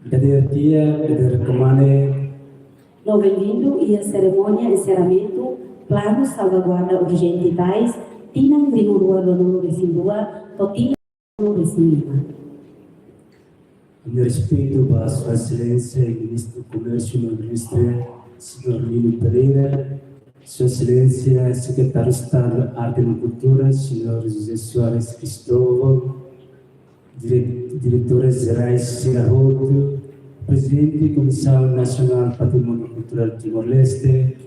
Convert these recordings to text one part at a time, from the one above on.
Cadê dia, cadê comane? No bem-vindo e a cerimônia de encerramento, planos salvaguarda urgente tais, tinang rinurua dono resindua, totina dono resinima. A respeito da Sua Excelência, Ministro do Comércio e Indústria, Sr. Lino Pereira, Sua Excelência, Secretário de Estado de Arte e Cultura, Sr. José Soares Cristóvão, Diretores Gerais Sirahoto, Presidente da Comissão Nacional Patrimônio Cultural Timor-Leste,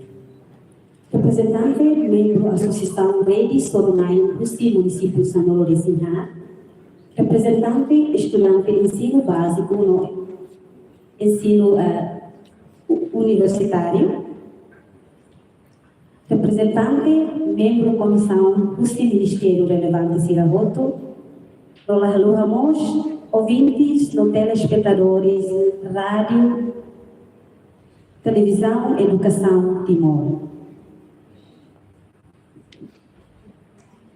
Representante, membro da Associação Redes Sorunai Gusti Município Sanolo de Sinha, representante, estudante de ensino básico no ensino universitário, representante, membro da Comissão Gusti Ministério Relevante Sirahoto, Rola ouvintes, telespectadores, rádio, televisão, educação, Timor.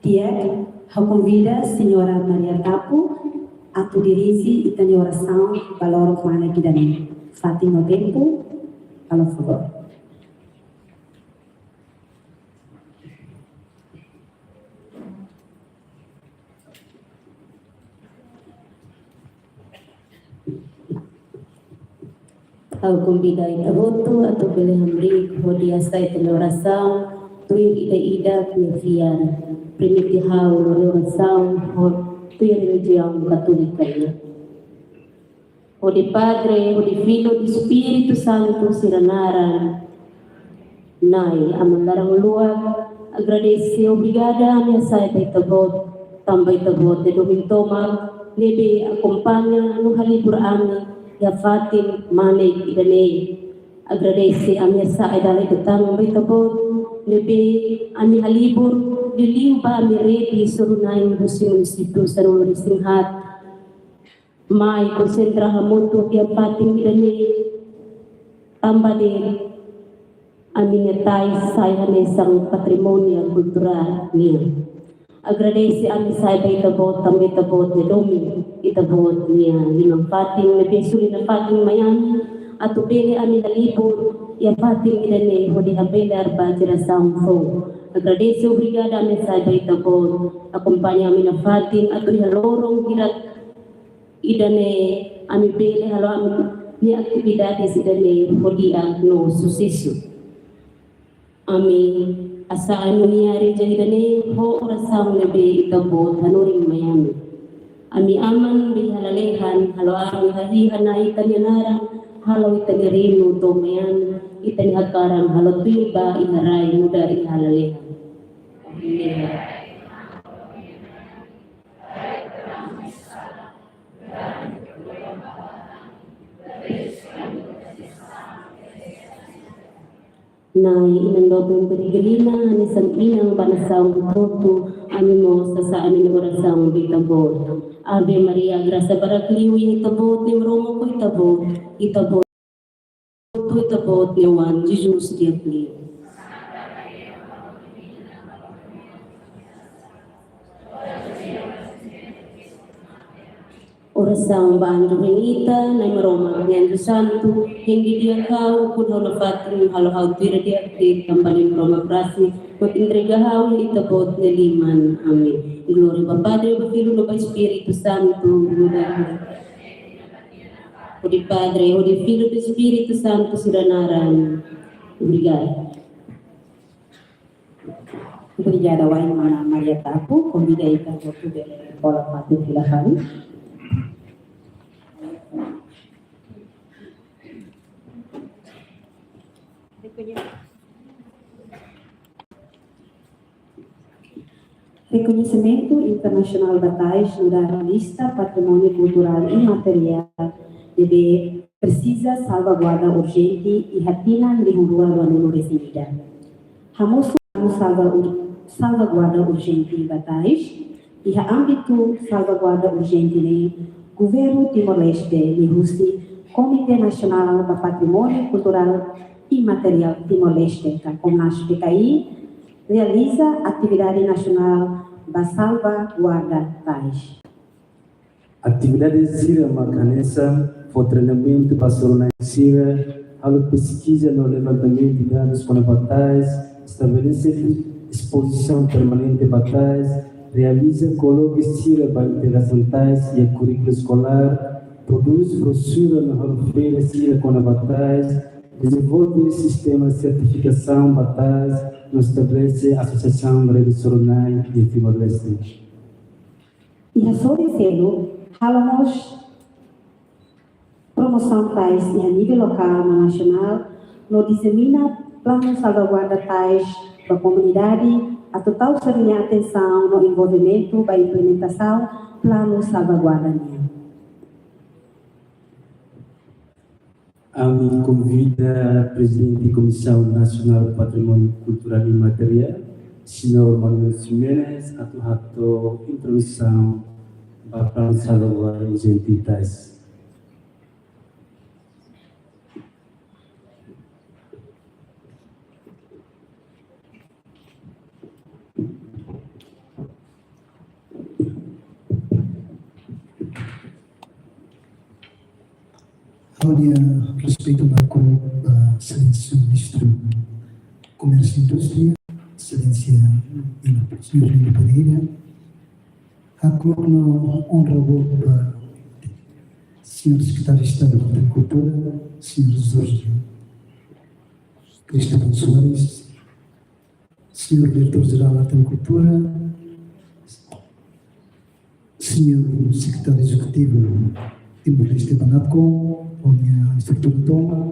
Tiek, eu convido a senhora Maria Tapo a dirigir e ter oração para o humano aqui dentro. Fátima tempo, por favor. Eu convido a voto atau boleh memberi hadiah saya oração, tuir ida penyefian, primitihau oração, tuir religião católica. O de Padre, o de Filho, de Espírito Santo, siranaran, nai, amandarang luar, agradece, obrigada, minha saya tabot, tambay tabot, de Domintoma, nebe acompanha no halibur ami, ya fatin manik idane agradece a minha saída de tang betabot lebe ami halibur dilimpa ami redi surunai busi município sarul singhat mai konsentra hamutu ya fatin idane tambade ami ngetai saya nesang patrimonio kultural niya agradece a minha saída betabot também betabot de domingo itabot niya limang pating nabesuli na pating mayami at ubili amin halibur ya pating idane hodi habelar ba jira samfo agradece obrigada amin sa itabot akompanya amin na pating at halorong girat idane amin bele halo amin ni aktibidades idane hodi ang no susisyo amin asaan nangyari dyan idane ho orasang nabe itabot hanuring mayami ami aman bihalalehan halo ang halihan na itanyanarang halo itanirino tomayan itanyakaran halo tuiba iharay muda ihalalehan. Nay inandobong berigelina nisang inang banasang butoto animo sa amin orasang bitabot. Ave Maria, graça barakliwi itabot ni Romo ko itabot ni Juan Jesus diakli. Orasang banjo benita na maroma ng Santo hindi dia kau kun holofatin halo tira dia aktif kembali Roma prasi kut entregahaw itabot ni liman amin. Glory ba Padre ba Filho ba Espiritu Santo o di Padre o di Filho do Espírito Santo siranaran. Obrigado. Obrigada wai mana Maria Tapo convidei ka ko de bola patu silakan. Reconhecimento internacional da TAIS na lista Patrimônio Cultural Imaterial deve precisa salvaguarda urgente e ratina lingua do aluno residida. Hamos salvaguarda urgente da TAIS e a âmbito salvaguarda urgente ne Governo Timor-Leste e Rússia Comitê Nacional do Patrimônio Cultural Imaterial Timor-Leste, CONAS PKI, realiza atividade nacional da salvaguarda TAIS. Atividade Zira Macanesa for treinamento para Sornaisira, a pesquisa no levantamento de dados com batalhas, estabelece exposição permanente de batalhas, realiza colóquio para interação tais e a currículo escolar, produz brochura na feira Sira com batalhas, desenvolve sistema de certificação batalhas, estabelece a Associação Rede Soronai de Timor-Leste. E a Soricelo, falamos promoção tais e a nível local e nacional, no dissemina plano salvaguarda tais para a comunidade, a total seria atenção no envolvimento da implementação plano salvaguarda. A mim convida a Presidente da Comissão Nacional do Patrimônio Cultural e Material, Sr. Manuel Jimenez, a tua introdução para o plano salvaguarda dos entidades. Olha, respeito ao Excelência Ministro do Comércio e Indústria, Excelência Sr. Lino Pereira, a honorável Sr. Secretário de Estado da Agricultura, Sr. Jorge Cristóvão Soares, Sr. Diretor-Geral da Agricultura, Sr. Secretário Executivo Timor-Leste Banatcom, onde a estrutura toma,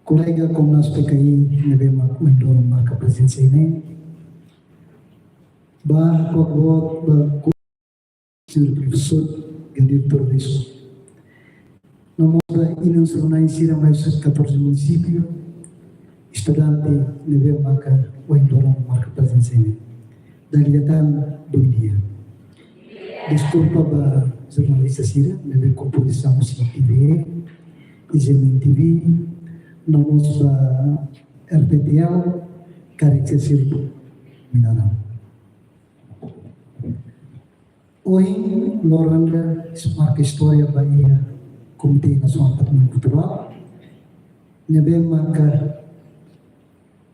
colega como nós PKI, nevema com marca presença em Bah, Sr. Professor, diretor disso. Nós vamos in Sira mais de 14 municípios, estudante nevema com marca presença em Daliatan, bom dia. Desculpa para jornalista Sira, neve composição TV, Izemin TV, nós para RTTL, Carex Sirbo, Minarão. Hoje, Loranda marca história Bahia, Comitê Nacional Patrimônio Cultural, neve marca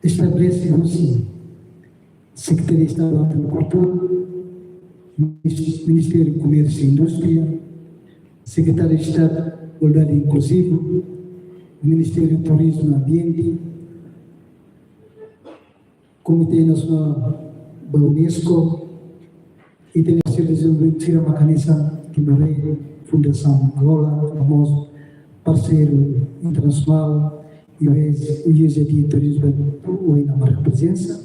estabelece assim, Secretaria Estadual da Cultura, Ministério do Comércio e Indústria, Secretário de Estado da Igualdade Inclusiva, Ministério do Turismo e Ambiente, Comitê Nacional da Unesco, e tem a desenvolver a mecanismo que me Fundação Angola, famoso parceiro internacional, e o IGD Turismo, o na marca presença,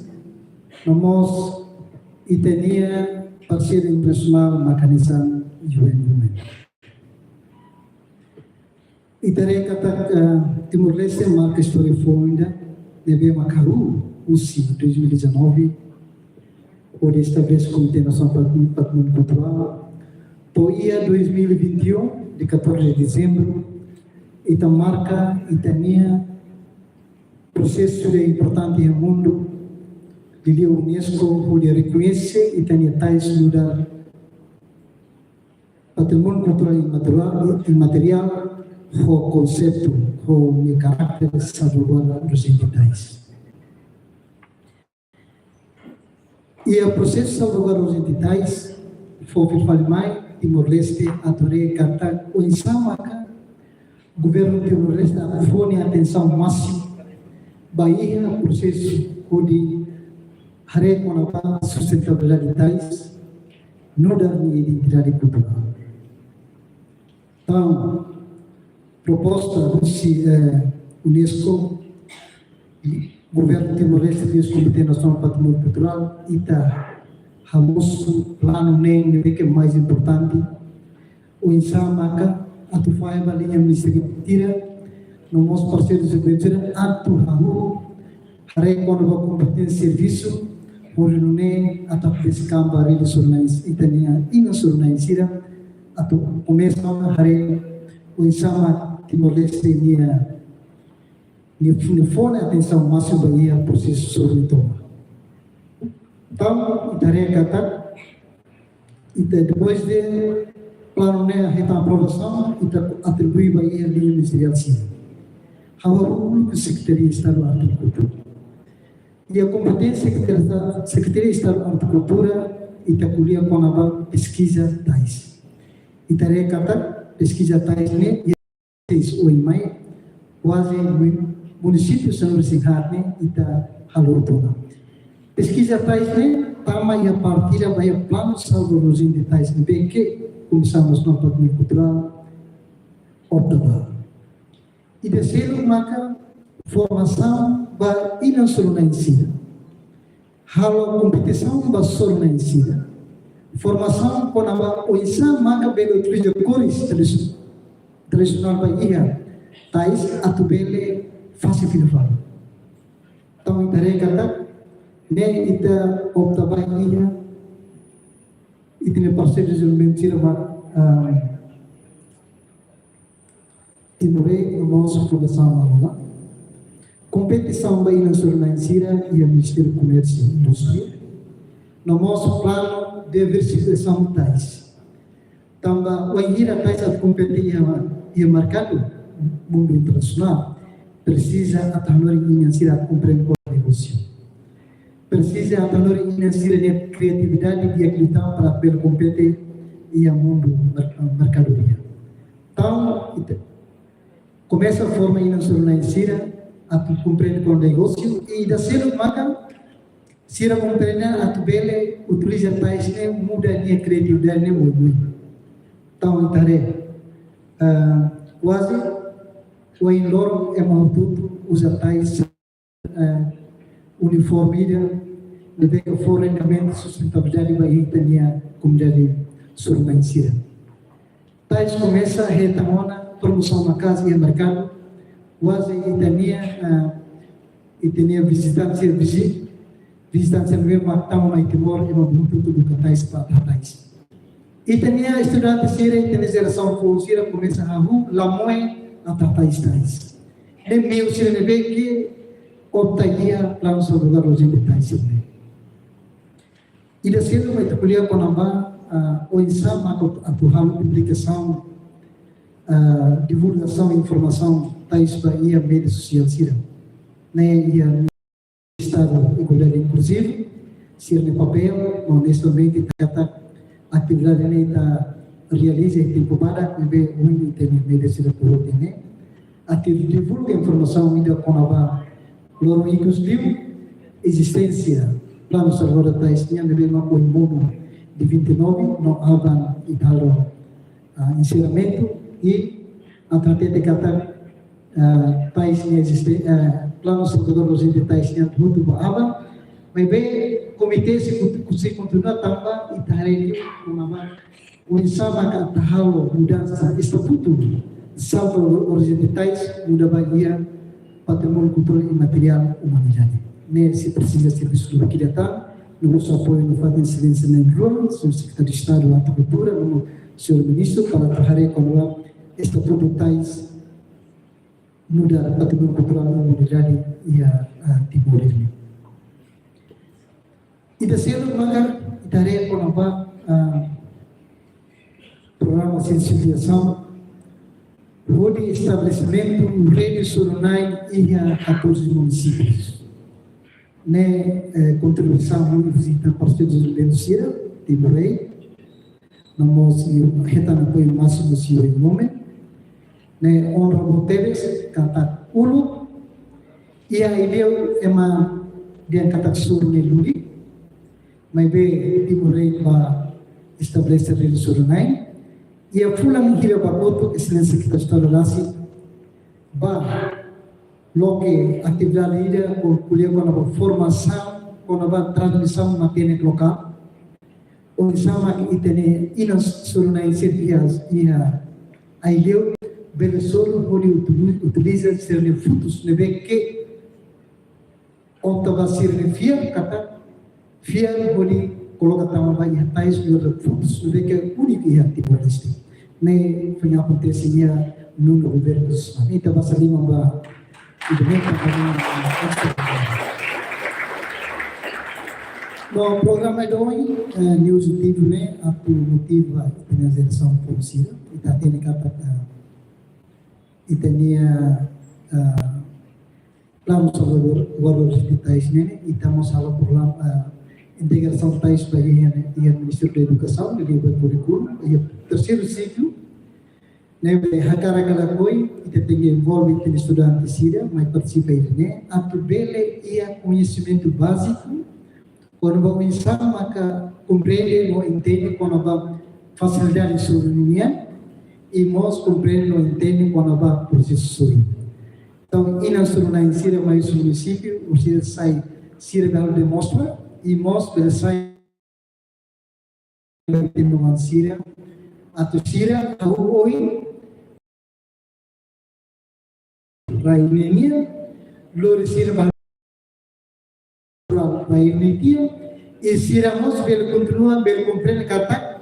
nós e tinha parceiro internacional mecanismo UN. E terei que Timor-Leste marca história ainda deve Macaru, o 2019, onde estabelece o Comitê Nacional do Patrimônio Cultural, poia 2021, de 14 de dezembro, e tam marca e tinha processo importante no mundo, de Unesco, onde reconhece e tem tais mudar patrimônio cultural e material, o conceito, o caráter de salvaguarda dos entidades. E o processo de salvaguarda dos entidades, foi o que mais Timor-Leste, a Torre Catar, o Insamaca, o governo de Timor-Leste, põe atenção máxima, Bahia, o processo de Haré com a sustentabilidade tais, não dá identidade cultural. Então, proposta do Unesco, governo Timor-Leste e o Comitê Nacional do Patrimônio Cultural, e está famoso plano nem que é mais importante, o Insamaca, a tu faz a linha ministerial tira, no nosso parceiro de segurança, a tu Haré com a competência de serviço, por não é a tapete camba de Sornais Itania e na Sornais Sira a tu começa a haré o Insama Timor-Leste ni fone atenção máxima Bahia processo sobre toma. Então, Itare Catar, e depois de plano ne a aprovação e atribui a linha ministerial sim. Hawa o Secretaria de Estado da Agricultura. E a competência Secretaria de Estado da Agricultura ita kuliah com a pesquisa tais. Ita kata pesquisa tais ne o imai quase município São Luciano ne ita halutona. Pesquisa tais ne tama ia partida vai plano saudosing de tais ne que começamos no patrimônio cultural optava. E terceiro maka formação vai ir não só na ensina. Halo competição vai só na ensina. Formação com a oisa maka belo utiliza cores tradicional vai ir tais atubele fácil filfar. Então itare kata ne ita opta vai ir itine parceiro de mentira vai Timurei no nosso programa lá. Competição vai na Surnansira e a Ministério do Comércio e Indústria. No nosso plano de diversificação tais. Também vai ir a tais a competir e mercado mundo internacional. Precisa a tanora financeira compreender o negócio. Precisa a tanora financeira de criatividade e habilidade para poder competir e a mundo mercadoria. Então começa a forma financeira a compreender com o negócio e da ser maka se a compreender a tu bele utiliza tais ne muda a criatividade ne muito. Então itare quase o indoor é muito usa tais uniforme de que fornecimento sustentabilidade vai ter comunidade surnansira. Tais começa a retomar promoção na casa e no mercado, quase itania visitância mesmo matamos na Timor e muito do que tais para tais. Itania estudante sira itania geração futura começa a la moe a tais. De meu sira nebe que optaria plano sobre lugar os tais. E da sira vai trabalhar com a o insama a turma publicação divulgação e informação tais para a mídia social sira né e a estado igualdade inclusive sira de papel honestamente está atividade ne está realiza em tempo para ver muito tem mídia sira por tem atividade divulga informação mídia com a loro inclusive existência plano salvador tais tinha de uma com mundo de 29 no Alban Italo ensinamento e a tratar de kata tais que existem plano salvador dos tais que muito boa mas bem comitê se continua também e tarei uma o insama que tahalo mudança estatuto salvo os tais muda bagia patrimônio cultural e material humanidade nesse precisa serviço do aquilata no nosso apoio no fato de excelência na Roma, o secretário de Estado da Agricultura, o senhor ministro, para trabalhar com o estatuto tais mudar patrimônio cultural, a humanidade e a Timor-Leste. E terceiro, maka tarefa com o programa de sensibilização, o estabelecimento rede Surunai e a 14 municípios. Contribuição muito visita partidos do Denúncia, Timor-Leste, nós retamos apoio máximo se o nome, honra Boteres, kata Ulu, e a ideia é uma dia kata sur Luli, mas bem Timor-Leste vai estabelecer rede Surunai, e a fulan hira bagoto excelência que está lá vai logo atividade ida com kuliah com a formação com a transmissão matéria local o sama itene inas Surunai servias e a ideia Venezuela pode utilizar ser frutos de que optava ser fiel kata fiel pode colocar também tais frutos de que é único e ativo este nem foi acontecia no governo então vai sair uma No programa de hoje, news motivo né, atu motivo a organização polícia, e tá tendo capa e tinha plano sobre valores de tais né, e estamos falando por lá integração tais para e o Ministério da Educação, de nível currículo, e o terceiro ciclo, né, hakara kala koi, e tem envolve com estudante síria, mas participa né, atu bele ia conhecimento básico. Quando vamos pensar, maka compreende ou entende quando vamos facilidade sobre dunia e nós compreende ou entende quando vamos processo sobre. Então, ina sobre na insira mais município, você sai sira da demonstra e nós sai no Síria, a Síria hoje Rainenia, Lore Síria Rainenia e Síria nós bel continua bel compreende kata,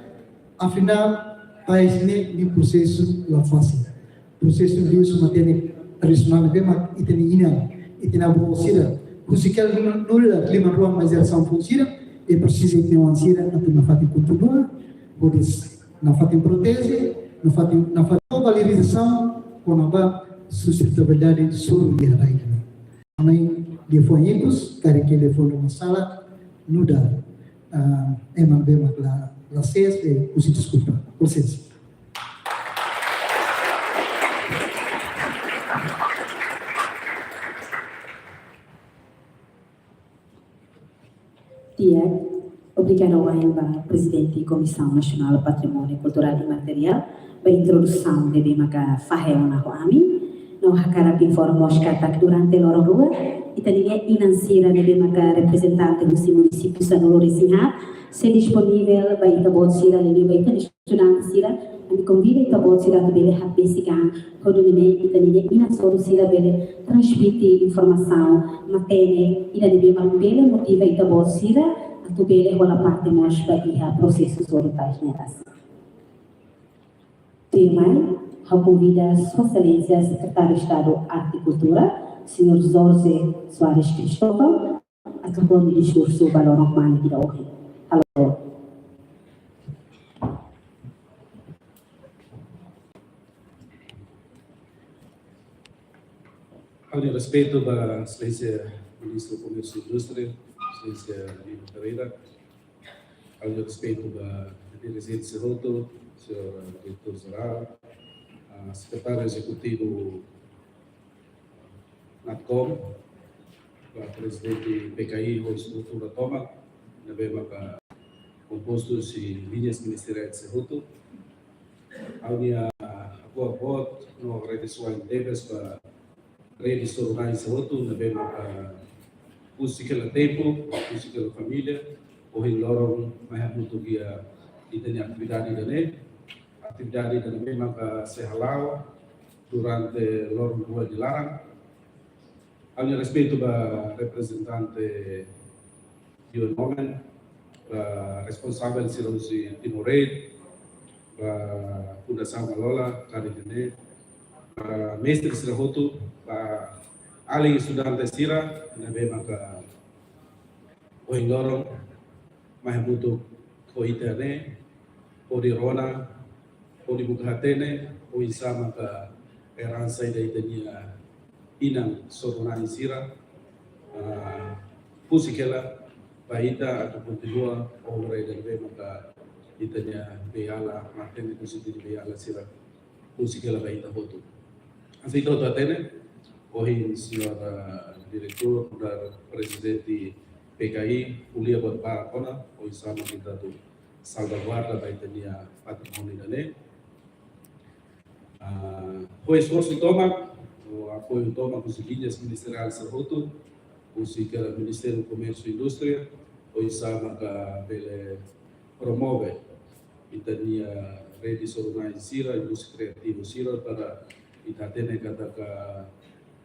afinal país ini di processo la fase, processo di uso materi tradisional bem itina boa Síria, musical nula lima ruang masyarakat Síria e precisa de uma Síria atau na fati continua, pois na fati protese, na fati valorização, quando a sustentabilidade sobre a raia. Amém. Telefonicos, cara que telefone masalah, nuda, emang bem la ses e usi desculpa, vocês. Dia, obrigado ao Presidente da Comissão Nacional do Patrimônio Cultural e Material pela introdução de Bimaga Faheona Hoami. Não hakara informos que durante a rua e também inansira de Bimaga representante do município Sanulores Sinha se disponível para ir a bolsira de Bimaga estudante sira e convida a bolsira de Bele Hapesigan todo mundo e também inansoro sira Bele transmitir informação matéria e da Bimaga Bele motiva a bolsira tu bele wala parte mais bagi ha processo solitário neras. Tema, a convida Sua Excelência Secretário de Estado Arte e Cultura, Sr. Jorge Soares Cristóvão, a propor o discurso valor humano de hoje. Alô. Ao respeito da Excelência Ministro do Comércio e Indústria, Excelência Nino Pereira, ao respeito da Presidente Serroto, Sr. Diretor-Geral, Secretário Executivo NATCOM, Presidente PKI, ou Estrutura Toma, na mesma compostos e linhas ministeriais de Serroto, ao minha apoio no redes inteiras para redes sociais de Serroto, na mesma usikela tempo, usikela família, o lorong mais muito dia e tem atividade da mesma se halau durante lorong rua de larang. Ao respeito da representante Dio Nomen, da responsável Sirosi Timorei, da Fundação Malola, Caridene, da mestre Serroto, da além estudante Sira, na mesma o lorong mais muito o internet, o de Rona, o de Bukhatene, o isama ka herança da Itania inang soronani Sira, pusikela baita atau continua o rei da mesma ka Itania beala, matene kusiti beala Sira, pusikela baita hotu. Assim todo atene. Hoje, senhora diretor da presidente PKI, Ulia Barbaracona, hoje estamos tentando salvaguarda da etnia patrimônio da lei. O esforço toma, o apoio toma com as linhas ministeriais de Serroto, o Ministério do Comércio e Indústria, hoje estamos a promove a etnia rede sorunai Sira, indústria criativa Sira, para Itatene kata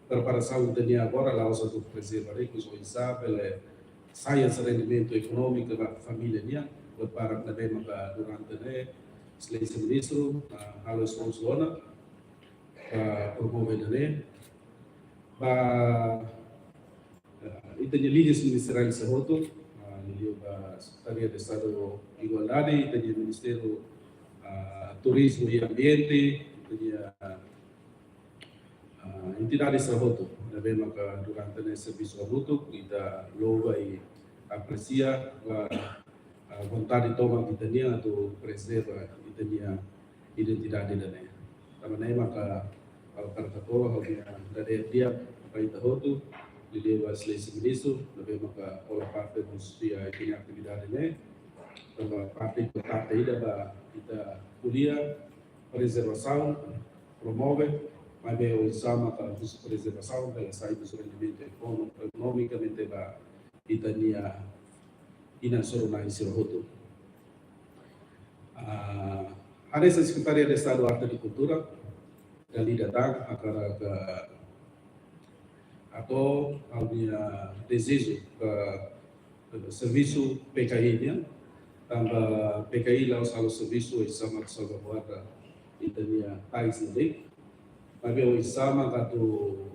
preparação da agora lá os do preservar ricos ou sabe saia rendimento econômico da família minha para também durante né excelência ministro a esforço dona para promover né para e tem linhas ministeriais de Serroto Beliau Secretaria de Estado Igualdade, tenia Ministério Turismo e Ambiente, tenia entidade sahoto. Nabe maka durante o serviço abuto, kita louva e aprecia a vontade de tomar kita nia atau preserva kita nia identidade da né. Também maka al karkatoa dari dia pai tahotu dia selesai ministro, nabe maka olah parte dos dia ini atividade né. Também parte importante ida ba kita kuliah preservação promove mas o sama para a preservação da saída do rendimento economicamente ba itania ina sorona isirhoto. Ada Secretaria de Estado Arte e Cultura kali datang acara ke atau punya desejo ke serviço PKI-nya tambah PKI lalu selalu serviço sama salvaguarda itania tais lei mas o sama katu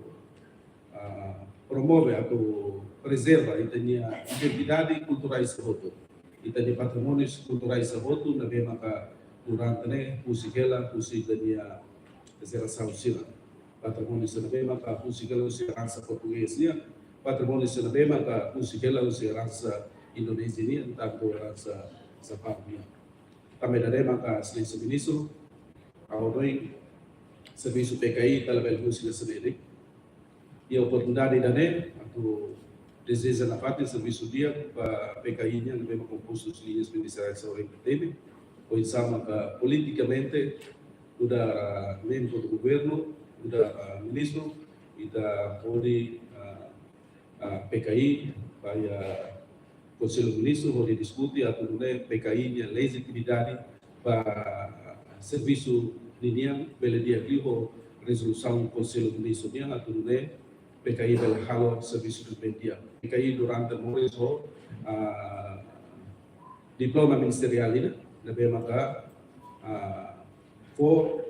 promove atau preserva itania identidade cultural sehoto itania patrimônios culturais sehoto na bem maka durante né musikela itania geração sila patrimônio na bem maka musikela raça portuguesa patrimônio na bem maka musikela raça Indonesia ni tanto raça Sapamia também da maka selesai ministro ao noi serviço PKI talabel música sendiri e a oportunidade da né atau deseja na parte serviço dia para PKI nya lebih composto de linhas ministeriais sobre teve ou sama que politicamente udah membro do governo udah ministro e da pode PKI para Conselho Ministro pode discutir atau né PKI nya legitimidade para serviço linha bela dia kliho resolução do Conselho Ministro dia atau né PKI bela halo serviço do media PKI durante mês ho diploma ministerial ini lebih maka for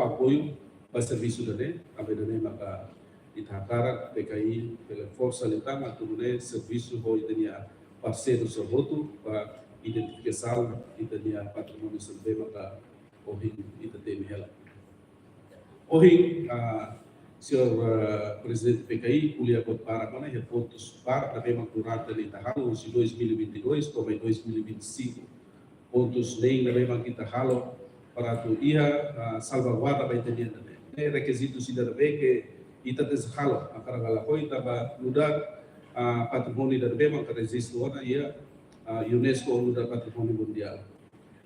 apoio para serviço dele abe dele maka itahakara PKI pela força letal atau né serviço ho itania parceiro soboto para identificação itania patrimônio sendiri maka Ohing ita temi hela. Ohing senhor presidente PKI kuliah kot para mana ya pontos para memang durante di tahun 2022 sampai 2025 pontos nem memang kita halo para tu ia salvaguarda ba ita dia ne requisitos ida be que ita des halo akara gala ko ita ba lugar patrimônio da memang que resiste ona ia UNESCO lugar patrimônio mundial.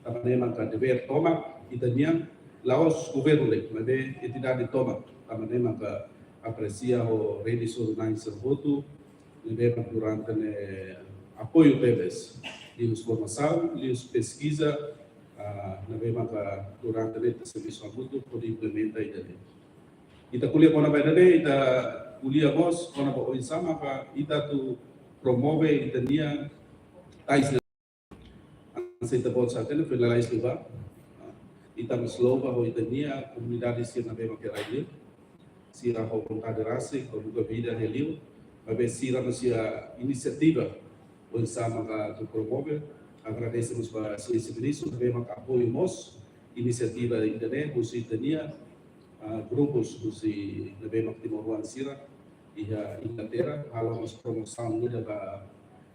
Tapi memang kan dever toma itania laos governo lek mas entidade toma também maka aprecia o rede sornai servoto leva durante apoio deles livros formação livros pesquisa na maka durante o serviço agudo pode implementar isso ita kuliah kona baidane ita kuliah bos kona ba sama ka ita tu promove itania tais aceita bolsa kan federais lugar ita meslova ho itania comunidade sirna bema keraia sira ho vontade race com a vida relio mas sira nossa iniciativa o sama ka tu promove agradecemos para esse ministro bema apoio mos iniciativa itane o itania grupos do si bema timoruan sira e a Inglaterra halamos promoção nida ba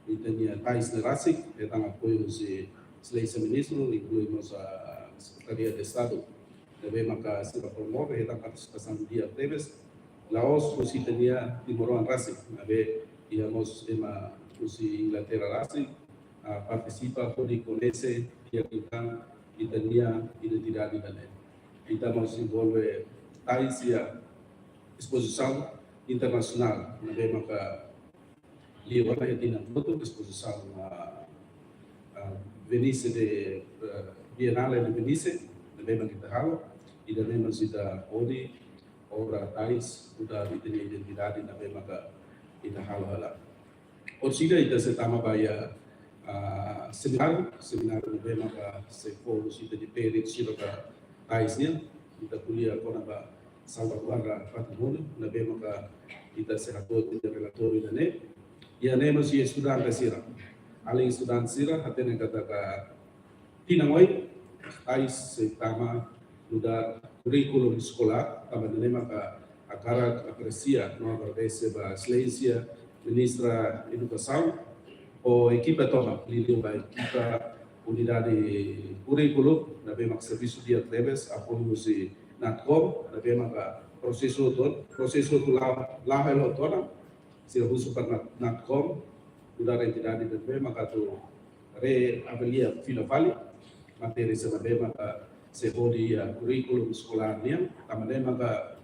itania tais de race etang apoio si selesai ministro incluímos a Secretaria de Estado deve maka se promove a participação dia teves Laos usi tenia Timoruan Racing abe íamos ema usi Inglaterra Racing participa pode conhece dia kita itania identidade dele estamos envolve Asia exposição internacional deve maka liwa na tina foto exposição Venice de Biennale de Venice, memang kita halo, ida memang kita odi obra tais, udah ditanya identidade, na memang kita halo hala. Orsida ita setama baya seminar memang se fokus ita di perik siroka taisnya, kita kuliah kona ba salvaguarda patrimônio, na memang kita sehatot ita relatori dane, ya memang si estudante sira. além estudante sira hatene kata ka tinamoi ais tama lugar curriculum escolar tama nema ka akara aprecia no agradece ba excelência ministra educação o equipa toma lido ba equipa unidade curriculum na bema serviço de atletas apoio se natcom na bema ka processo tu la helo tona se uso para natcom lugar entidade de bema ka tu reavalia fino vale matéria se bema ka se pode curriculum escolar nia também maka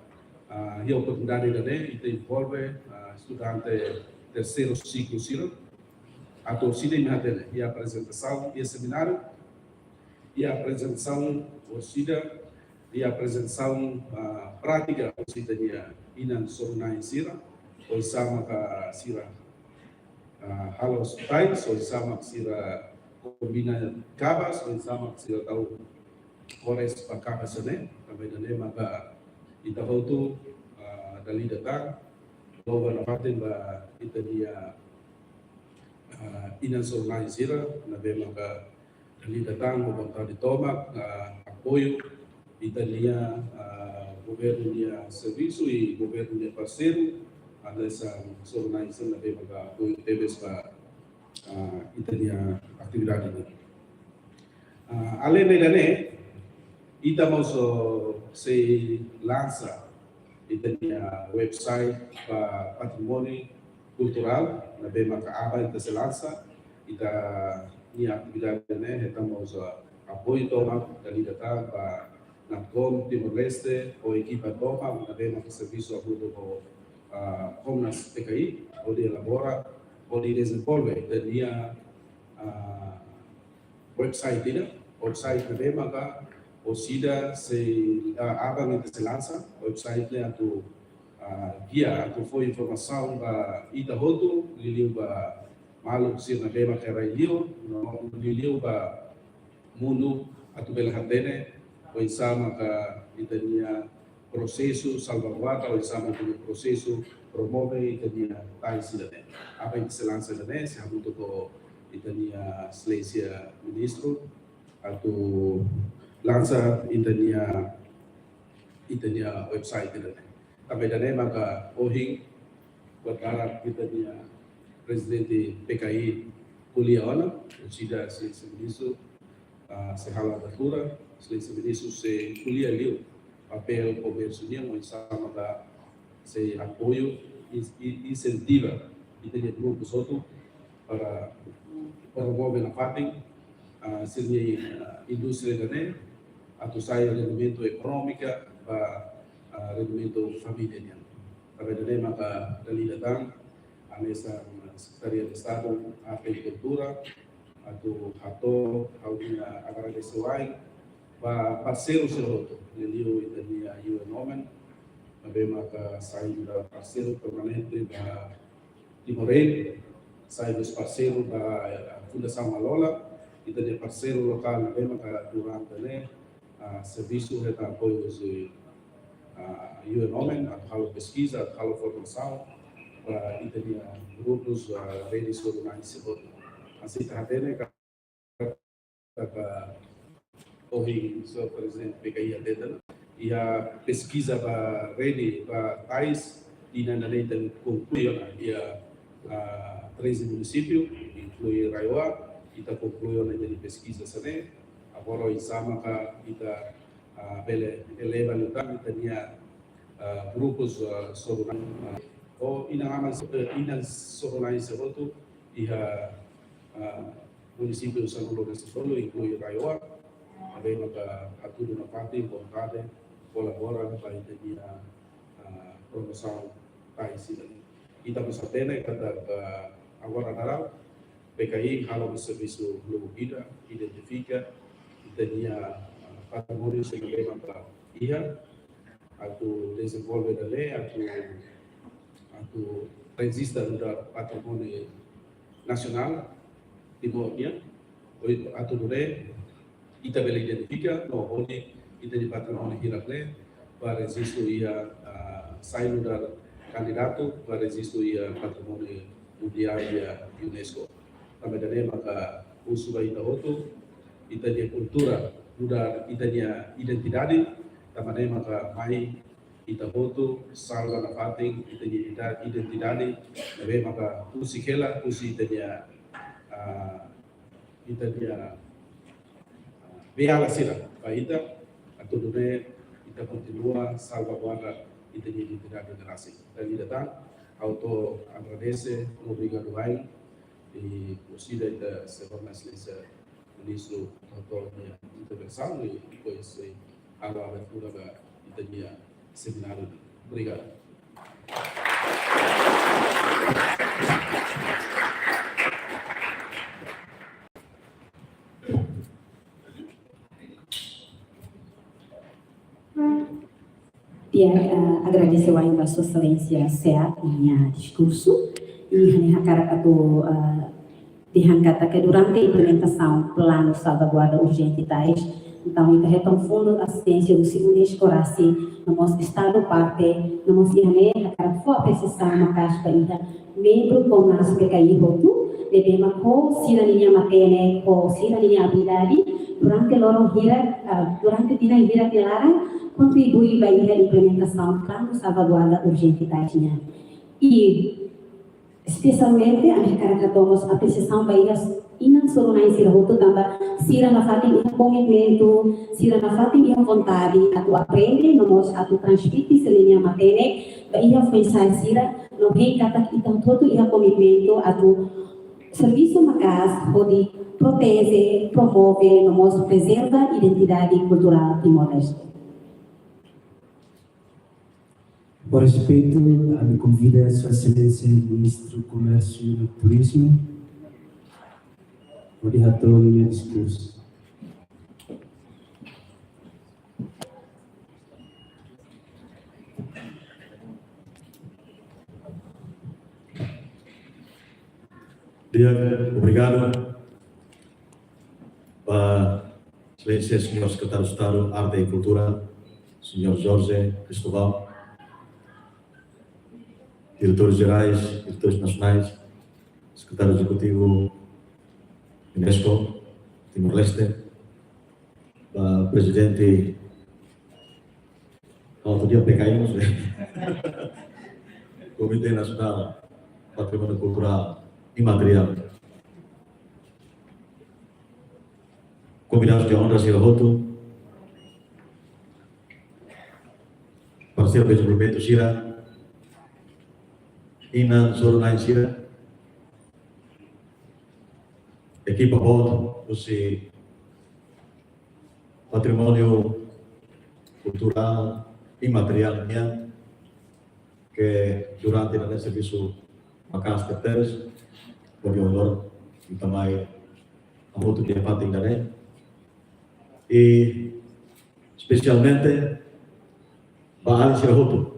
a oportunidade de envolve estudante terceiro ciclo silo a torcida imediata e a apresentação e seminário e a apresentação torcida e a apresentação prática torcida nia inan sorunai sira ou sama ka sira halos tais ou sama sira combina cabas ou sama sira tau Forest Pakabas ne também da nema ka itahotu dali datang loba na paten ba italia inan sornai sira na bema ka dali datang mo di tomak apoio italia governo dia serviço e governo dia parceiro essa sornai sira na bema ka apoio teves pa italia atividade ne além dele Itamos se lança e tinha website para patrimônio cultural na bema que aba se lança e da minha atividade né estamos apoio toma dali data para na com Timor-Leste ou equipa toma na bema que serviço ajuda com como nas PKI onde elabora onde desenvolve tinha website na bema que o SIDA se abang itu se lança website le atu guia atu foi informação ba ida hotu liliu ba malu sir na bema kera ilio no liliu ba mundo atu bela hatene o insama ka itania processo salvaguarda o insama do processo promove itania tai sida ne apa itu se lança ne se habuto ko itania excelência ministro atu lança itania website itu. Tapi dari maka ohing berharap itania presidente PKI kuliah ona, sudah sebenisu sehala datura, sebenisu se kuliah liu papel comercio nia sama da se apoio incentiva itania grupo soto para promover na parte sini indústria dane atau saya rendimento econômico para rendimento família. Tapi dari maka dali datang anesa Secretaria de Estado Agricultura atau hato haunya agradecer para parceiro seroto lelio itania UNOMEN tapi maka saya juga parceiro permanente da Timor-Leste saya dos parceiro da Fundação Malola kita de parceiro local na bema ka durante né serviço de apoio de UNOMEN a halo pesquisa a halo formação para itania grupos redes organizadas assim tá tendo hoje o presidente PKI atendendo e a pesquisa para rede para país e na lei tem concluiu e a 13 municípios inclui Raioa kita concluiu na de pesquisa sana agora o sama kita bele eleva lutar itania grupos sobre o inangaman soronai seroto iha município de São Lourenço inclui Raioa ada maka atudo na parte importante colabora para itania promoção país kita bisa tena kata agora naral PKI halo serviço Globo Vida identifica itania patrimônio sebagai maka ia atau desenvolve da lei atau resista da patrimônio nacional timornya atau dure kita bela identifica no onde ita di patrimônio hirakle para resistir ia sair da candidato para resistir ia patrimônio mundial ia UNESCO também dane maka usuba ita hotu, ita dia kultura, muda ita dia identidade, também maka mai ita hotu, salva na fating, ita dia identidade, também maka usi kela, usi ita dia beala sila, pa ita, atau dune ita continua salvaguarda ita dia identidade generasi. Dan datang, auto agradece, obrigado vai, e considera ita seorang selesa ministro auto dia intervenção e depois a abertura da ita dia seminário. Obrigado. Dia agradeceu ainda a sua excelência SEA minha discurso e dihankata que durante a implementação plano salvaguarda urgente tais, então ele retorna fundo assistência do segundo escorase no nosso estado parte no nosso IAME a for precisar uma caixa para membro com nas PKI rotu devemos com cidadania matene com cidadania habilidade durante loro hira durante tina hira telara contribui para a implementação do plano salvaguarda urgente taxinha. E, especialmente, a mercado tomos a precisão para não só na ensina roto também, se na fatem commitmento, se na fatem vontade, a tu aprende, nós a tu transmite se linha matene, para ir pensar se não vem kata então todo ia commitmento a tu serviço na casa pode protege, promove, nós preserva a identidade cultural timor-leste. Por respeito, me convida a Sua Excelência Ministro do Comércio e Turismo, o relator do meu discurso. Obrigado para Excelência Senhor Secretário de Estado, Arte e Cultura, Senhor Jorge Cristóvão, diretores gerais, diretores nacionais, secretário executivo Unesco, Timor-Leste, presidente outro dia PKI, não sei, Comitê Nacional Patrimônio Cultural Imaterial, convidados de honra, Sila Hotu, parceiro de desenvolvimento Sira, Inan Sorunai Sira, equipe a bordo, o patrimônio cultural imaterial que durante o serviço a casa de terras, pode honrar e também a moto de empate ainda e especialmente para a Sirahoto.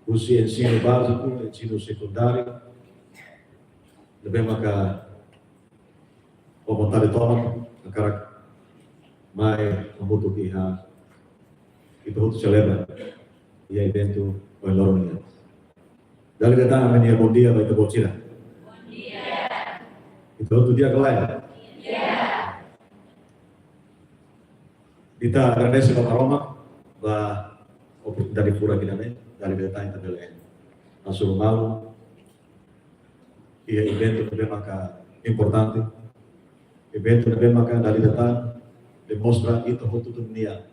O ensino básico, ensino secundário, devemos que a vontade de tomar, a cara mais a moto que a itu celebra e evento o Loronia. Dari datang amenia bom dia bagi bocira. Bom dia. Itu outro dia kelai. Iya. Kita agradece Bapak Roma ba oportunidade pura kita nih dari datang kita belain. Langsung malu. Ia evento também maka importante. Evento também maka dari datang demonstra itu hutu dunia.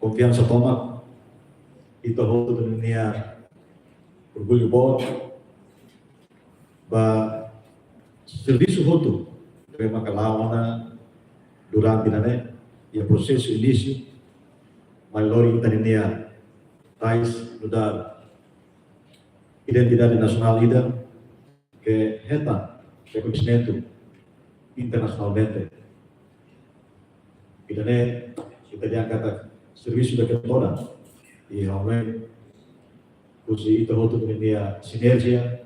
Confiança toma itu hutu dunia. Orgulho bom, ba serviço roto, terima kalawana durante nane, e processo início, malori italiana, tais mudar identidade nacional ida, que reta reconhecimento internacionalmente. Idane italiana kata serviço da toda e realmente usi itu hotu dunia sinergia,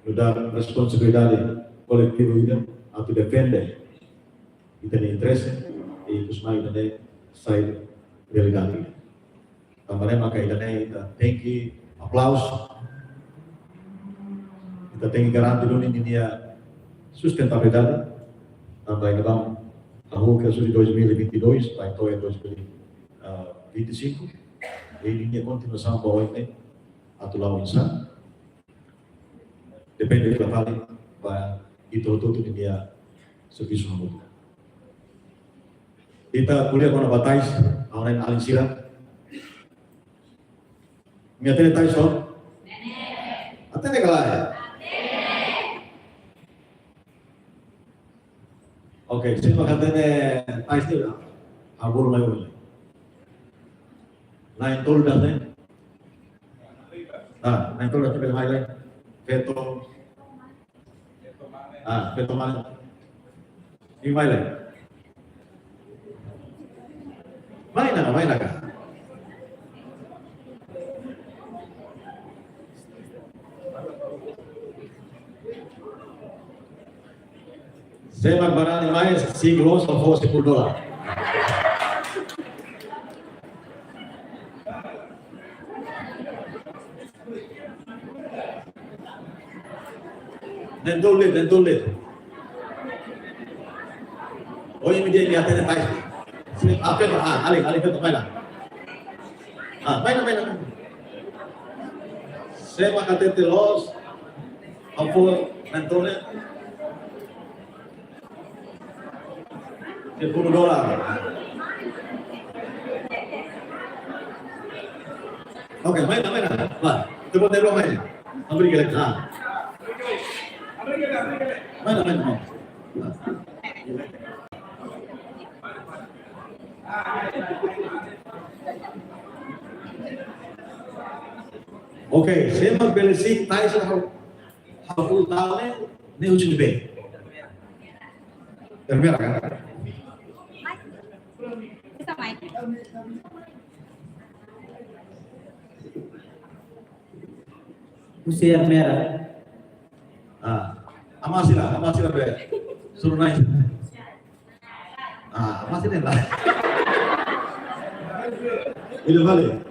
mudar responsabilidade coletiva ida, atau defende itane interesse e kusmai itane sai realidade. Também maka itane ita thank you, aplauso kita tengi garanti dulu ini dia sustentabilidade também então a rua que surge 2022 vai até 2025 e linha continuação boa ini atau lawan insan depende da vale vai itu dia serviço mútuo. Kita kuliah mana batais online alin sila minha tele tais só até negar oke saya makan tele tais tu abur mai boleh lain tol dah ne lain tol dah sampai mai lain veto veto mana ini mai lain main nak saya barang mais 5 lojas só fosse por dólar. Dan dolet. Oh ini dia lihat ada tais. Apa tu? Alih tu main lah. Main. Saya makan tete los. Apa nanti $10. Oke, main. Wah, coba tembak main. Ambil gelek. Main. Oke, saya bersih tais haful tahunnya ini ujung B. Terbiar kan? Usia merah. Amasi lah be. Suruh naik. Amasi deh lah. Ini balik.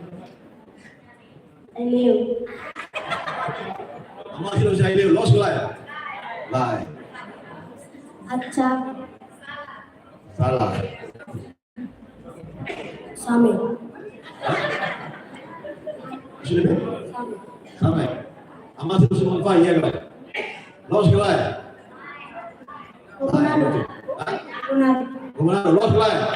Aliu. Amasi lo saya liu, los lah ya. Lai. Acap. Salah. Sami. Sudah be. Sampai. Amasi lo semua fai ya kan. Los lah ya. Benar, los lah ya.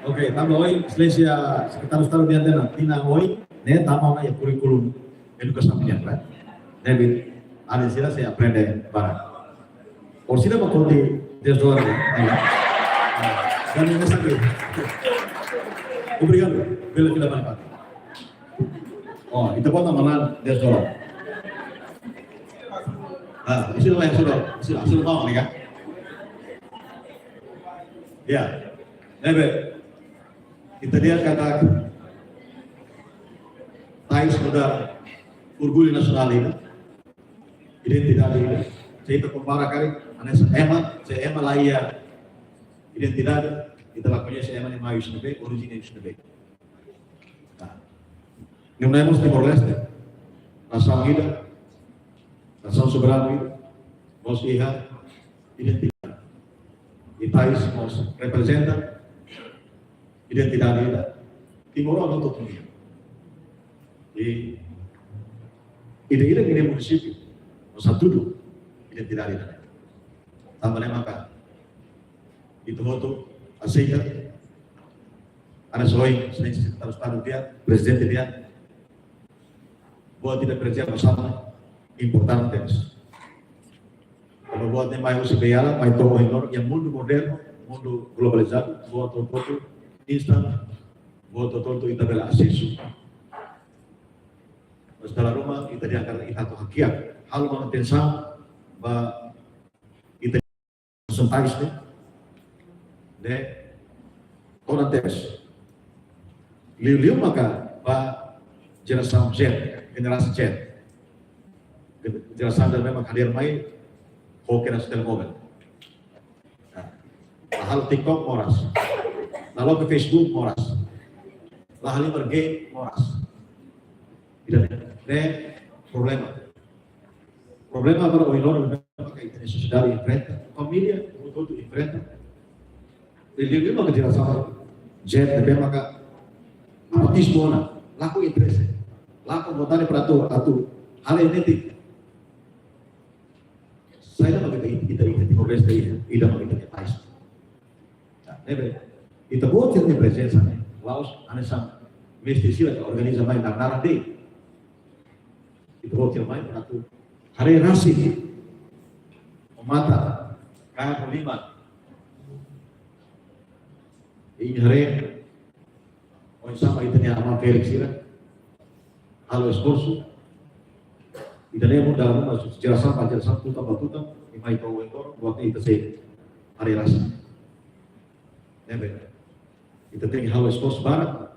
Oke, tambah hoy, Slesia sekitar di antena. Tina hoy, tambah ya kurikulum edukasi pendidikan. David, ada sila saya aprende barang. Or sila makundi $10 ya. Dan ini sakit. Obrigado pela vida manfaat. Itu pun nama $10. Isi nama yang sudah mau nih kan? Ya, David. Kita lihat kata tais sudah orgulho nasional ini, identidade ini. Saya itu compara kali, saya ema lah ya identidade, kita lakukannya saya ema yang maju sendiri, originnya sendiri. Não temos Timor-Leste, nação unida, nação soberana, nós lihat identidade. E tais nos representa identidade kita. Timor não autonomia. E ide-ide ini município, nós tudo identidade kita. Também maka itu foto aceita. Ada soalnya selain harus tahu dia, presiden dia, buat tidak kerja bersama importantes. Kalau buatnya mai usaha mai tokoh yang mundo moderno, mundo globalizado, buat foto instan, buat tonton itu bela asisu. Setelah rumah kita diangkat kita tuh hakiat. Hal mana tensang, bah kita sentais deh, orang tes. Liu maka bah generasi Z, generasi dan memang hadir mai, hokiran setel mobil. Hal TikTok moras. Lalu ke Facebook moras. lahali marge moras. Tidak ada problema para o iloro pakai necessidade enfrenta, família todo enfrenta. Ele não vai tirar sama jet de maka apatismo na laku interesse. Laku botane para atu hal ini saya nak kita progres dari ida kita pais. Nebe kita buat ini presença né. Laos anesam mesti sila organiza mai nara de. Kita buat mai para tu hari nasi mata kaya polima. Ini hari orang sama itu ni amal Felix sila. Halo esforço. Ida lemo dalam masuk jelasan tutam imai kau entor buat itu se hari rasa. Nebe kita tem halo esforço para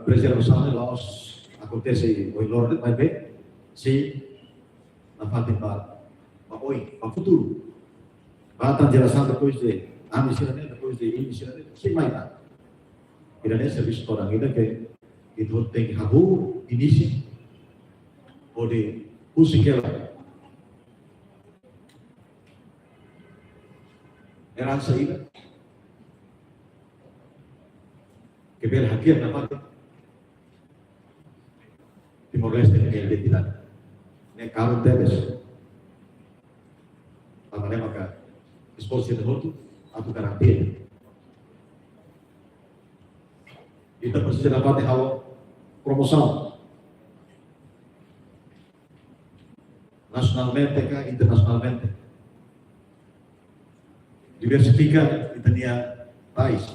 preservação de Laos acontece o Lorde vai ver se na parte para futuro. Para jelasan depois de amisirannya depois de imisirannya se mai tá. Irane serviço orang ida que itu tem habu início ou de usikela. Era saída que ver hakiat na parte Timor-Leste ni identidade. Ne kamu tebes. Pamane maka exposição de roto atau karantina. Kita precisa dapat hal promoção nacionalmente kah internacionalmente diversifica itania país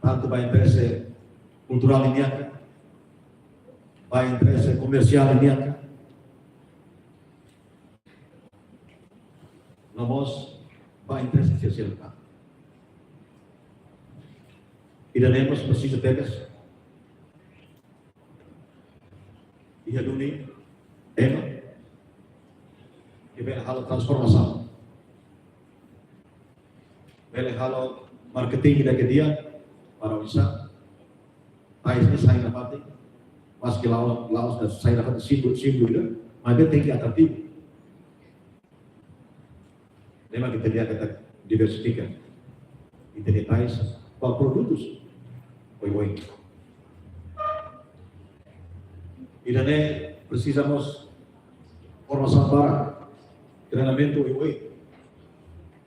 tanto para interesse cultural ini akan para interesse comercial ini akan nomos para interesse sosial iremos precisa tegas ia dunia que vem hal transformação vem hal marketing que dia para bisa país ini saya dapat mas que Laos dan saya dapat simbol itu maka tinggi atratif memang kita lihat kata diversifikan ini país para produtos oi irane precisamos formação para treinamento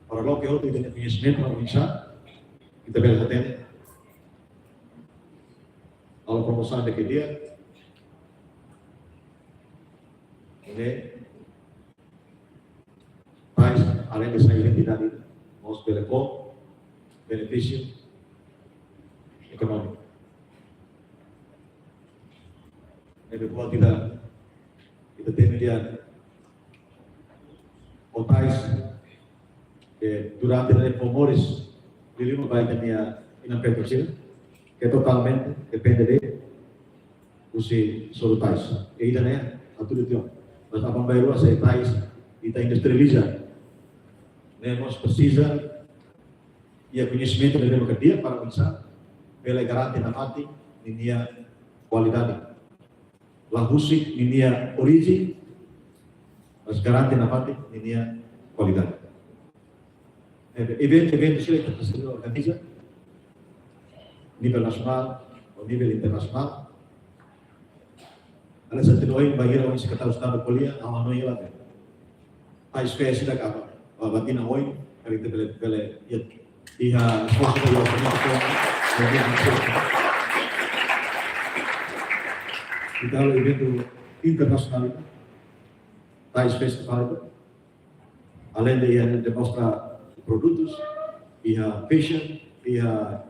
para lo que outro tem conhecimento para bisa kita bela atende a promoção daquele dia ini mais além dessa identidade nós pelo benefício econômico depois kita tem dia hotéis que durante os pomores vivimos vai ter inapetrocina que totalmente depende de os solutais e ainda né a tudo isso mas a Bambairua se tais e está industrializa nós precisa e conhecimento de democracia para bisa pela garante na mati linha qualidade la musik linha origem mas garante na mati linha qualidade evento sila kita sila organiza nível nacional ou nível internacional. Ada satu noin bagi orang sekitar Ustaz Kuliah, aman noin lah. Ais kaya sila kapa, batin noin kali kita bela ya iha sponsor yang punya kita kalau evento internasional itu, Ais Festival itu, além de demonstrar produtos, iha fashion, iha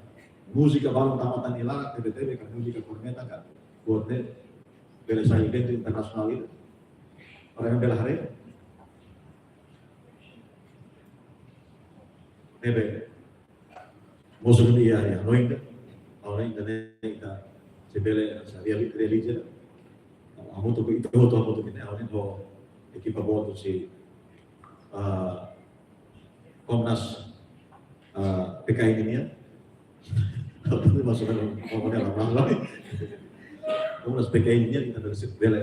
música baru tamatan hilang, TBTB kan música kormeta kan, buat bela saya evento internasional itu, orang yang bela hari, nebe, musuh ini ya, noing kan, orang ini kita sebela saya religi, amu tu itu ini, orang itu ekipa buat si Komnas PKI ini ya. Tapi masuk ngomongnya lama lagi. Kamu harus PKI-nya kita dari bela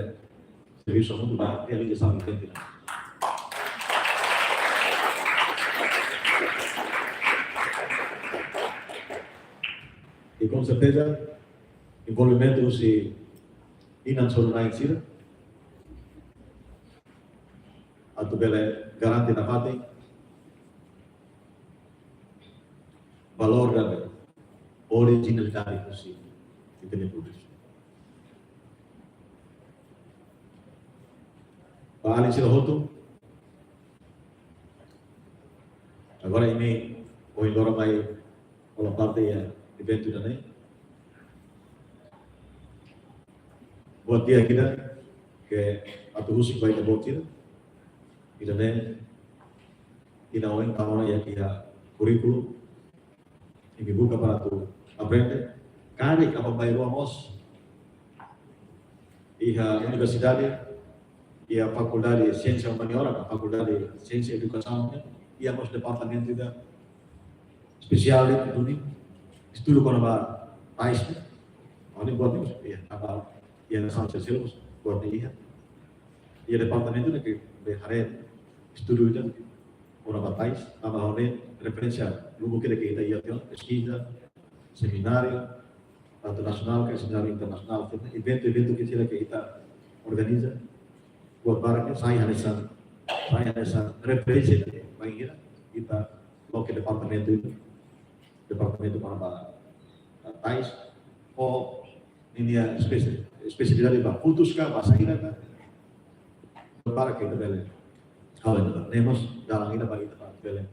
serviço muito da realização infantil. E com certeza, envolvimento se não só na ensina, a tu bela garante na parte valor da originalidade possível que tem produto. Pak Ali Silahoto, agora ini o indora mai ola parte ya evento dan buat dia kita ke atau husik baik buat kita dan kita orang tahu ya kita kurikulum ini buka para tu aprende kali apa baik ruamos iha universidade e a Faculdade de Ciência Humaniora, a Faculdade de Ciência e Educação, e o departamento de especial de tudo, estudo com a país, onde buat isso, e a nação de Silvos, buat isso, e o departamento que berhare estudo itu com a país, ama onde referência, lugu kita ia ter pesquisa, seminário, tanto nacional que seminário internacional, evento que kita organiza. Buat barangnya saya hanya referensi bagi kita lo ke departemen itu para Thais ini ya spesialidade bah putuskah bahasa kita kan para kita beli kalau kita nemos dalam kita bagi kita beli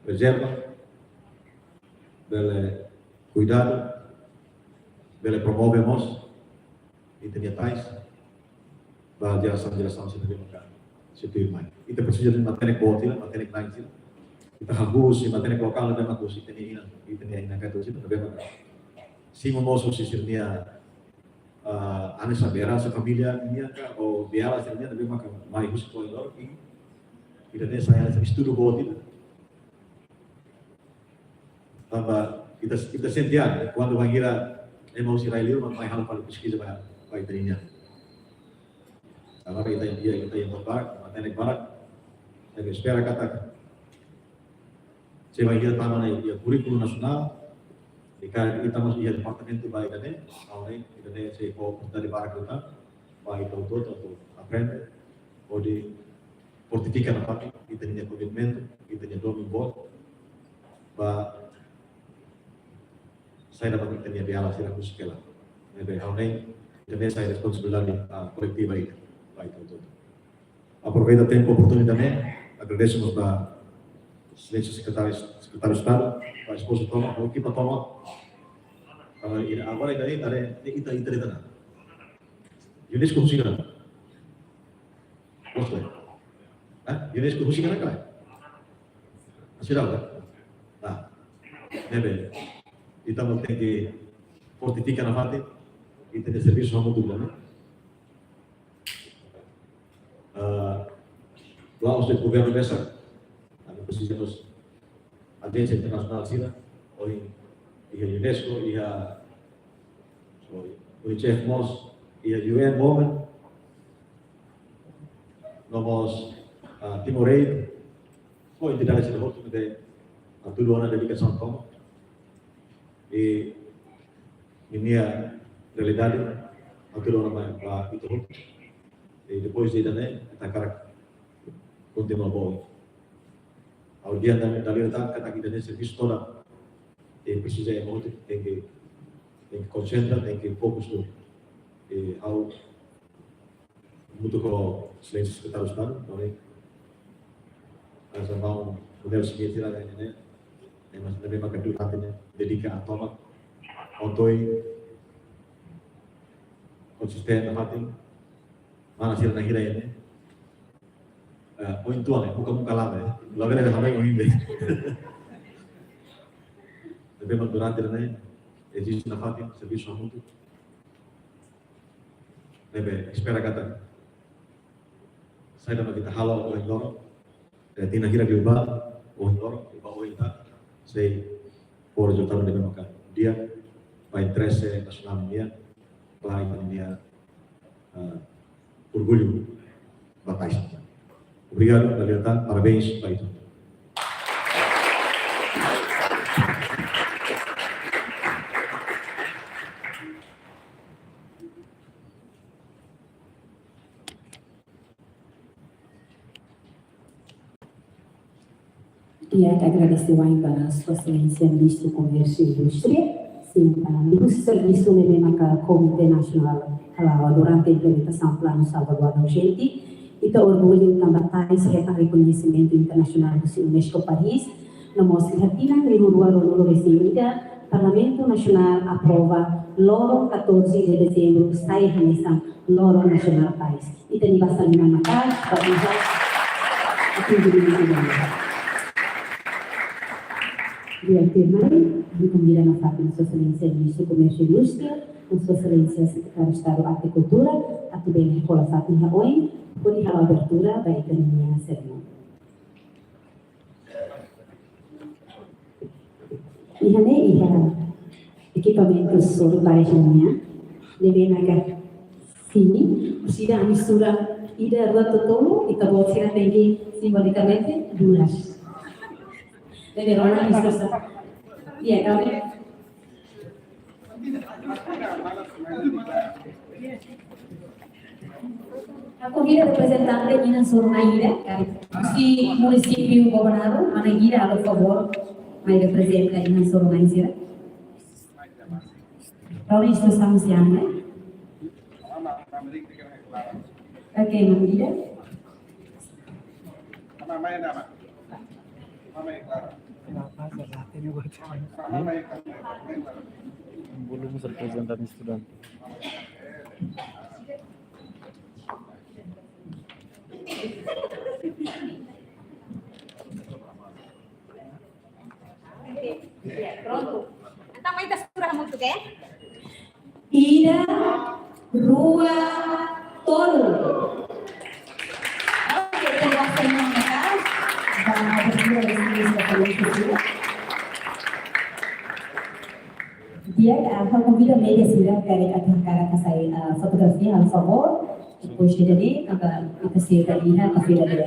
reserva beli cuidado beli promovemos itu dia Thais jelasan sebagai makan situ main. Kita bersih materi kuotil, materi lain sih. Kita habus materi lokal dan habus ini kata itu bagaimana? Si memoso sisirnya ane sabera sefamilia ini ka o biara sirnya tapi makan mai hus koidor ini. Kita saya estudo kuotil. Tambah kita sentian quando vangira emosi railio mai hal paling pesquisa vai terinya. Agora kita yang berbarak, materi barak, saya espera kata, saya bagi taman ya kurikulum nasional, jika kita masih di departemen baik kan, kalau ini kita saya mau dari barak kita, baik untuk atau aprende, ou de fortificar a parte, kita punya komitmen, kita punya domin bot, bahwa saya dapat kita punya biara sirah muskela, jadi kalau ini kita saya responsabilidade kolektiva ini. Baik, tudo. Aproveita o tempo, a oportunidade também. Agradecemos a excelência secretário de Estado, a esposa Toma, a equipa Toma. Agora ainda kita nada. UNESCO funciona. Gostei. UNESCO funciona kan? Masih tahu kan? Nah, nebe. Kita mau tinggi fortificar a parte, kita de serviço ao mundo global. Lá o governo dessa, precisamos agência internacional sila, ou a UNESCO, e a UNICEF MOS, e a UN Women, nós Timorei, ou entidades de outro de a tudo ona dedicação como e minha realidade a tudo ona para itu. E depois de daí, kita cara continua bom. Ao dia da realidade, kata kita nesse serviço toda, precisa muito, tem que concentrar, tem que fokus no. Ao muito com excelência secretário de Estado, também, asa mau model segitu lah kayaknya, masih lebih makan dulu hatinya, dedikan atau ontoi konsisten hati. Mana sih nak kira ini? Poin tuan bukan muka lama ya. Lalu ada sampai yang ini. Tapi durante ini, existe na Fátima serviço muito. Lebe, espera kata. Saya dapat kita halau oleh loro. Tina kira global, oleh loro, iba oleh tak. Saya por resultado debe makan dia, para interesse nacional dia, para dia orgulho batais. Obrigado, Daliatan, parabéns para itu. Ia agradecer ainda a Sua Excelência Ministro do Comércio e Indústria, sim, o serviço mesmo que o Comitê Nacional durante a implementação do Plano Salvaguarda Urgente, e que orgulho também tais reconhecimento internacional do Unesco Paris, na mostra latina, em Uruguai, recebida, Parlamento Nacional aprova loro 14 de dezembro, sai remessa loro nacional país. E tem bastante na casa, para usar aqui de Dia Firmani, diconvidano a fato Sua Excelência Ministro do Comércio e Indústria, Sua Excelência Secretário de Estado da Agricultura, a também Nicola Fatin Haoin, por a abertura da economia cerimônia. Ihane equipamentos sortais minha, levei na sini, usida a mistura ida rua totomo, e acabou sendo tem simbolicamente duras. Dari orang Islam, iya kami. Aku kira representante Minas Sornaíra, si município governador, mana gira a favor, mai representa Minas Sornaíra. Kalau isto sama siapa? Oke, mana gira? Belum representan student. Pronto. Então, ainda segura muito, quê? Ida Rua Toro. Oke, terima kasih. Dia akan convida a media sila kari akan kasai fotografia al favor, depois de ali, akan kita siap lihat ke dia.